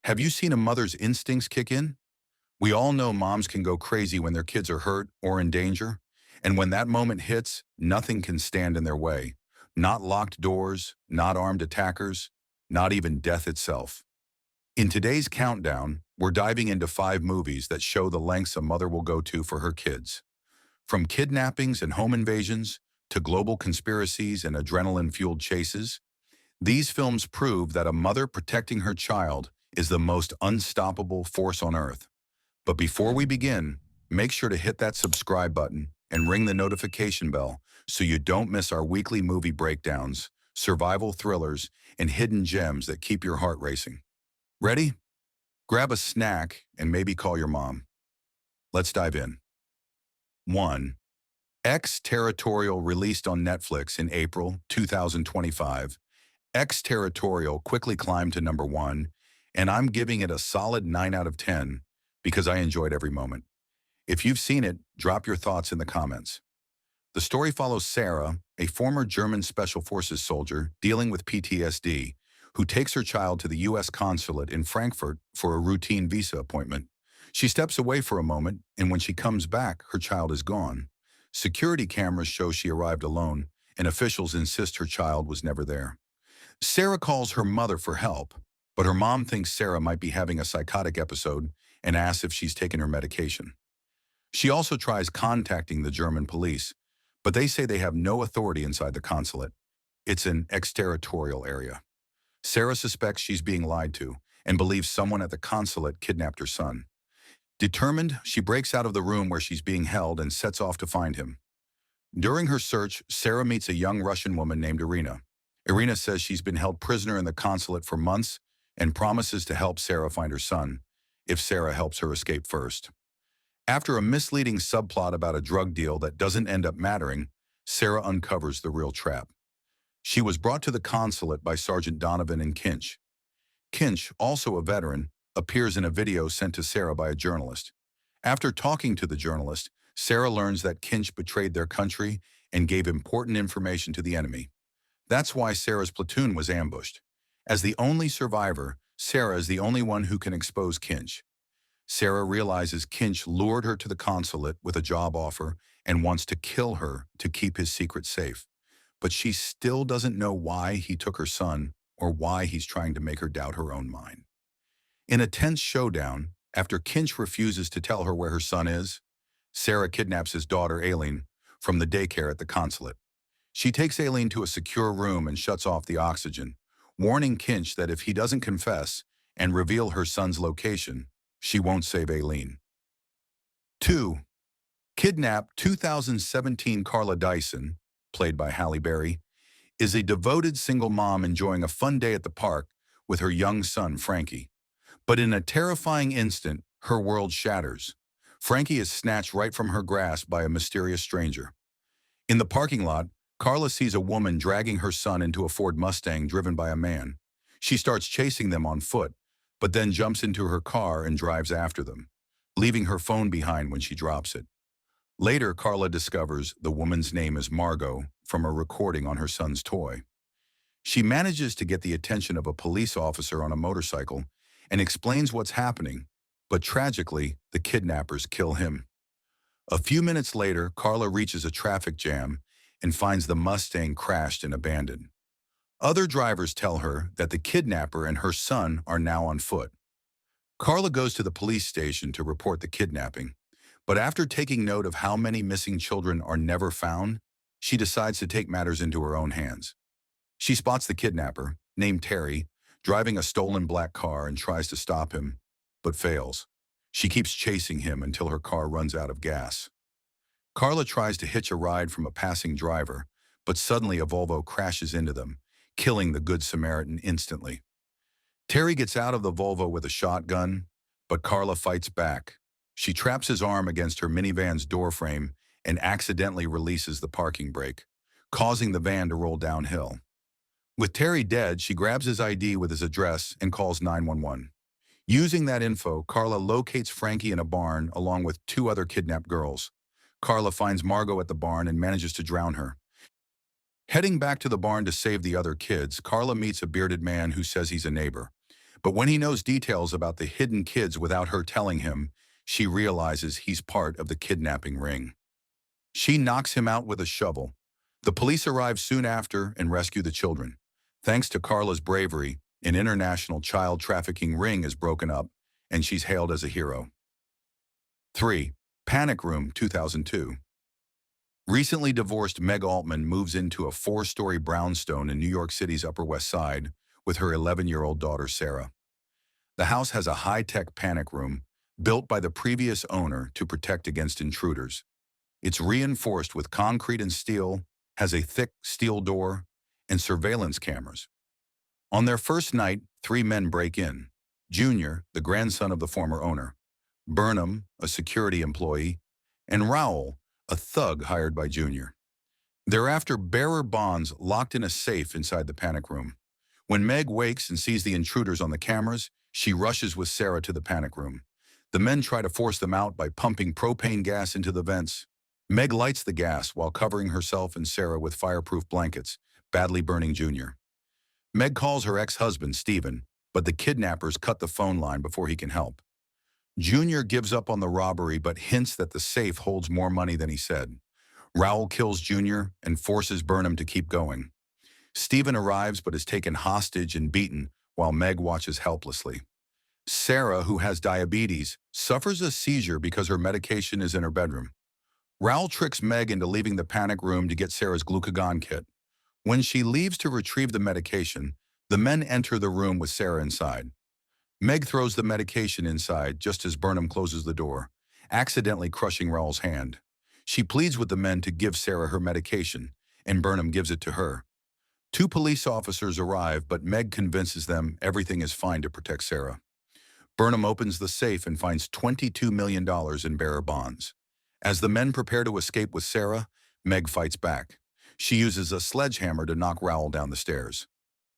Have you seen a mother's instincts kick in? We all know moms can go crazy when their kids are hurt or in danger. And when that moment hits, nothing can stand in their way. Not locked doors, not armed attackers, not even death itself. In today's countdown, we're diving into 5 movies that show the lengths a mother will go to for her kids. From kidnappings and home invasions to global conspiracies and adrenaline-fueled chases, these films prove that a mother protecting her child is the most unstoppable force on earth. But before we begin, make sure to hit that subscribe button and ring the notification bell so you don't miss our weekly movie breakdowns, survival thrillers, and hidden gems that keep your heart racing. Ready? Grab a snack and maybe call your mom. Let's dive in. 1. Ex-Territorial, released on Netflix in April 2025. Ex-Territorial quickly climbed to number 1, and I'm giving it a solid 9 out of 10 because I enjoyed every moment. If you've seen it, drop your thoughts in the comments. The story follows Sarah, a former German Special Forces soldier dealing with PTSD, who takes her child to the U.S. consulate in Frankfurt for a routine visa appointment. She steps away for a moment, and when she comes back, her child is gone. Security cameras show she arrived alone, and officials insist her child was never there. Sarah calls her mother for help, but her mom thinks Sarah might be having a psychotic episode and asks if she's taken her medication. She also tries contacting the German police, but they say they have no authority inside the consulate. It's an extraterritorial area. Sarah suspects she's being lied to and believes someone at the consulate kidnapped her son. Determined, she breaks out of the room where she's being held and sets off to find him. During her search, Sarah meets a young Russian woman named Irina. Irina says she's been held prisoner in the consulate for months and promises to help Sarah find her son, if Sarah helps her escape first. After a misleading subplot about a drug deal that doesn't end up mattering, Sarah uncovers the real trap. She was brought to the consulate by Sergeant Donovan and Kinch. Kinch, also a veteran, appears in a video sent to Sarah by a journalist. After talking to the journalist, Sarah learns that Kinch betrayed their country and gave important information to the enemy. That's why Sarah's platoon was ambushed. As the only survivor, Sarah is the only one who can expose Kinch. Sarah realizes Kinch lured her to the consulate with a job offer and wants to kill her to keep his secret safe. But she still doesn't know why he took her son or why he's trying to make her doubt her own mind. In a tense showdown, after Kinch refuses to tell her where her son is, Sarah kidnaps his daughter, Aileen, from the daycare at the consulate. She takes Aileen to a secure room and shuts off the oxygen, warning Kinch that if he doesn't confess and reveal her son's location, she won't save Aileen. 2. Kidnap 2017. Carla Dyson, played by Halle Berry, is a devoted single mom enjoying a fun day at the park with her young son, Frankie. But in a terrifying instant, her world shatters. Frankie is snatched right from her grasp by a mysterious stranger. In the parking lot, Carla sees a woman dragging her son into a Ford Mustang driven by a man. She starts chasing them on foot, but then jumps into her car and drives after them, leaving her phone behind when she drops it. Later, Carla discovers the woman's name is Margot from a recording on her son's toy. She manages to get the attention of a police officer on a motorcycle and explains what's happening, but tragically, the kidnappers kill him. A few minutes later, Carla reaches a traffic jam and finds the Mustang crashed and abandoned. Other drivers tell her that the kidnapper and her son are now on foot. Carla goes to the police station to report the kidnapping, but after taking note of how many missing children are never found, she decides to take matters into her own hands. She spots the kidnapper, named Terry, driving a stolen black car and tries to stop him, but fails. She keeps chasing him until her car runs out of gas. Carla tries to hitch a ride from a passing driver, but suddenly a Volvo crashes into them, killing the Good Samaritan instantly. Terry gets out of the Volvo with a shotgun, but Carla fights back. She traps his arm against her minivan's doorframe and accidentally releases the parking brake, causing the van to roll downhill. With Terry dead, she grabs his ID with his address and calls 911. Using that info, Carla locates Frankie in a barn along with 2 other kidnapped girls. Carla finds Margot at the barn and manages to drown her. Heading back to the barn to save the other kids, Carla meets a bearded man who says he's a neighbor. But when he knows details about the hidden kids without her telling him, she realizes he's part of the kidnapping ring. She knocks him out with a shovel. The police arrive soon after and rescue the children. Thanks to Carla's bravery, an international child trafficking ring is broken up, and she's hailed as a hero. 3. Panic Room 2002. Recently divorced Meg Altman moves into a 4-story brownstone in New York City's Upper West Side with her 11-year-old daughter Sarah. The house has a high-tech panic room built by the previous owner to protect against intruders. It's reinforced with concrete and steel, has a thick steel door, and surveillance cameras. On their first night, 3 men break in. Junior, the grandson of the former owner, Burnham, a security employee, and Raul, a thug hired by Junior. They're after bearer bonds locked in a safe inside the panic room. When Meg wakes and sees the intruders on the cameras, she rushes with Sarah to the panic room. The men try to force them out by pumping propane gas into the vents. Meg lights the gas while covering herself and Sarah with fireproof blankets, badly burning Junior. Meg calls her ex-husband, Stephen, but the kidnappers cut the phone line before he can help. Junior gives up on the robbery but hints that the safe holds more money than he said. Raul kills Junior and forces Burnham to keep going. Stephen arrives but is taken hostage and beaten while Meg watches helplessly. Sarah, who has diabetes, suffers a seizure because her medication is in her bedroom. Raul tricks Meg into leaving the panic room to get Sarah's glucagon kit. When she leaves to retrieve the medication, the men enter the room with Sarah inside. Meg throws the medication inside just as Burnham closes the door, accidentally crushing Raul's hand. She pleads with the men to give Sarah her medication, and Burnham gives it to her. 2 police officers arrive, but Meg convinces them everything is fine to protect Sarah. Burnham opens the safe and finds $22 million in bearer bonds. As the men prepare to escape with Sarah, Meg fights back. She uses a sledgehammer to knock Raul down the stairs.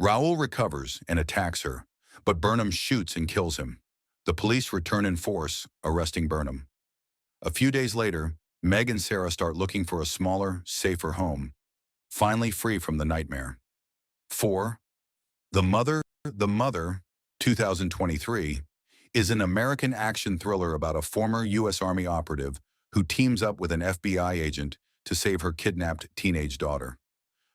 Raul recovers and attacks her, but Burnham shoots and kills him. The police return in force, arresting Burnham. A few days later, Meg and Sarah start looking for a smaller, safer home, finally free from the nightmare. 4. The Mother, 2023, is an American action thriller about a former U.S. Army operative who teams up with an FBI agent to save her kidnapped teenage daughter.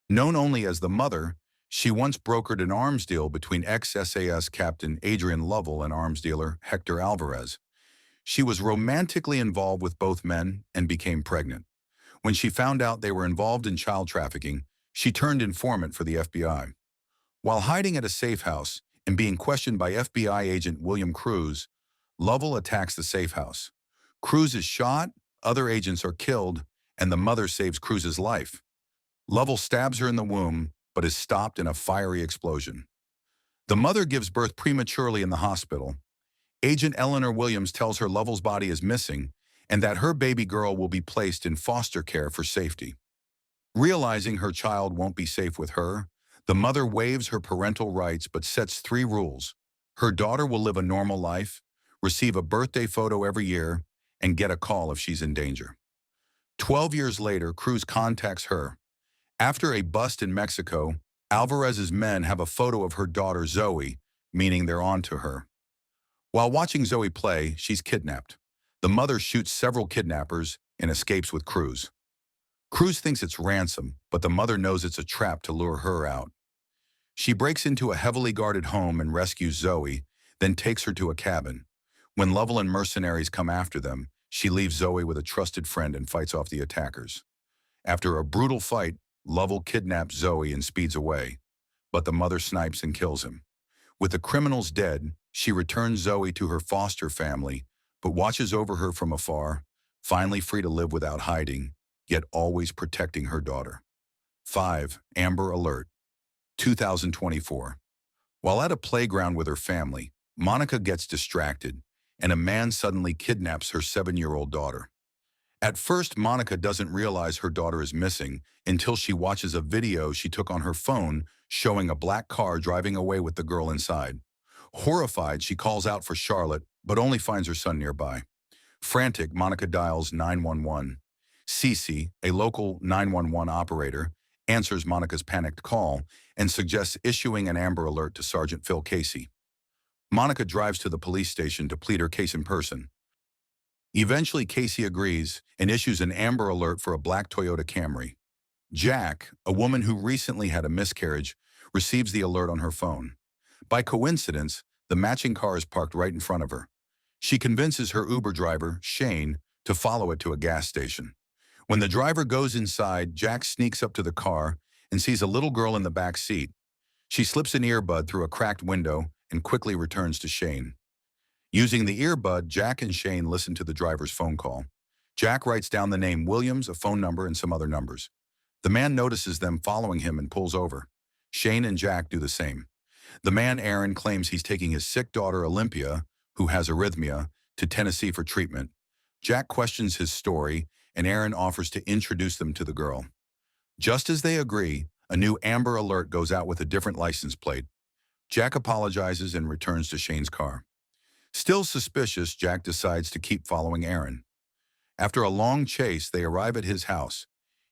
Known only as the Mother, she once brokered an arms deal between ex-SAS Captain Adrian Lovell and arms dealer Hector Alvarez. She was romantically involved with both men and became pregnant. When she found out they were involved in child trafficking, she turned informant for the FBI. While hiding at a safe house and being questioned by FBI agent William Cruz, Lovell attacks the safe house. Cruz is shot, other agents are killed, and the Mother saves Cruz's life. Lovell stabs her in the womb, but is stopped in a fiery explosion. The Mother gives birth prematurely in the hospital. Agent Eleanor Williams tells her Lovell's body is missing and that her baby girl will be placed in foster care for safety. Realizing her child won't be safe with her, the Mother waives her parental rights but sets 3 rules. Her daughter will live a normal life, receive a birthday photo every year, and get a call if she's in danger. 12 years later, Cruz contacts her. After a bust in Mexico, Alvarez's men have a photo of her daughter Zoe, meaning they're on to her. While watching Zoe play, she's kidnapped. The Mother shoots several kidnappers and escapes with Cruz. Cruz thinks it's ransom, but the Mother knows it's a trap to lure her out. She breaks into a heavily guarded home and rescues Zoe, then takes her to a cabin. When Lovell and mercenaries come after them, she leaves Zoe with a trusted friend and fights off the attackers. After a brutal fight, Lovell kidnaps Zoe and speeds away, but the Mother snipes and kills him. With the criminals dead, she returns Zoe to her foster family, but watches over her from afar, finally free to live without hiding, yet always protecting her daughter. 5. Amber Alert, 2024. While at a playground with her family, Monica gets distracted, and a man suddenly kidnaps her 7-year-old daughter. At first, Monica doesn't realize her daughter is missing until she watches a video she took on her phone showing a black car driving away with the girl inside. Horrified, she calls out for Charlotte, but only finds her son nearby. Frantic, Monica dials 911. Cece, a local 911 operator, answers Monica's panicked call and suggests issuing an Amber Alert to Sergeant Phil Casey. Monica drives to the police station to plead her case in person. Eventually, Casey agrees and issues an Amber Alert for a black Toyota Camry. Jack, a woman who recently had a miscarriage, receives the alert on her phone. By coincidence, the matching car is parked right in front of her. She convinces her Uber driver, Shane, to follow it to a gas station. When the driver goes inside, Jack sneaks up to the car and sees a little girl in the back seat. She slips an earbud through a cracked window and quickly returns to Shane. Using the earbud, Jack and Shane listen to the driver's phone call. Jack writes down the name Williams, a phone number, and some other numbers. The man notices them following him and pulls over. Shane and Jack do the same. The man, Aaron, claims he's taking his sick daughter, Olympia, who has arrhythmia, to Tennessee for treatment. Jack questions his story, and Aaron offers to introduce them to the girl. Just as they agree, a new Amber Alert goes out with a different license plate. Jack apologizes and returns to Shane's car. Still suspicious, Jack decides to keep following Aaron. After a long chase, they arrive at his house.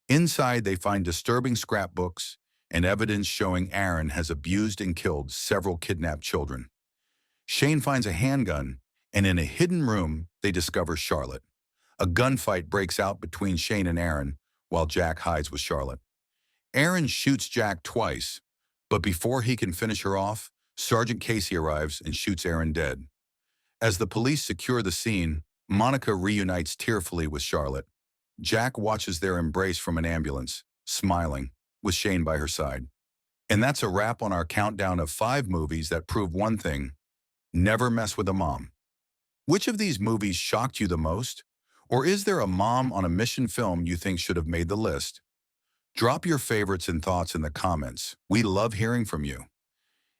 Inside, they find disturbing scrapbooks and evidence showing Aaron has abused and killed several kidnapped children. Shane finds a handgun, and in a hidden room, they discover Charlotte. A gunfight breaks out between Shane and Aaron, while Jack hides with Charlotte. Aaron shoots Jack twice, but before he can finish her off, Sergeant Casey arrives and shoots Aaron dead. As the police secure the scene, Monica reunites tearfully with Charlotte. Jack watches their embrace from an ambulance, smiling, with Shane by her side. And that's a wrap on our countdown of 5 movies that prove one thing: never mess with a mom. Which of these movies shocked you the most? Or is there a mom on a mission film you think should have made the list? Drop your favorites and thoughts in the comments. We love hearing from you.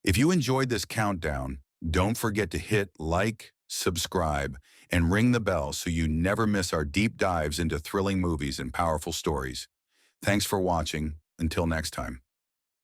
If you enjoyed this countdown, don't forget to hit like, subscribe, and ring the bell so you never miss our deep dives into thrilling movies and powerful stories. Thanks for watching. Until next time.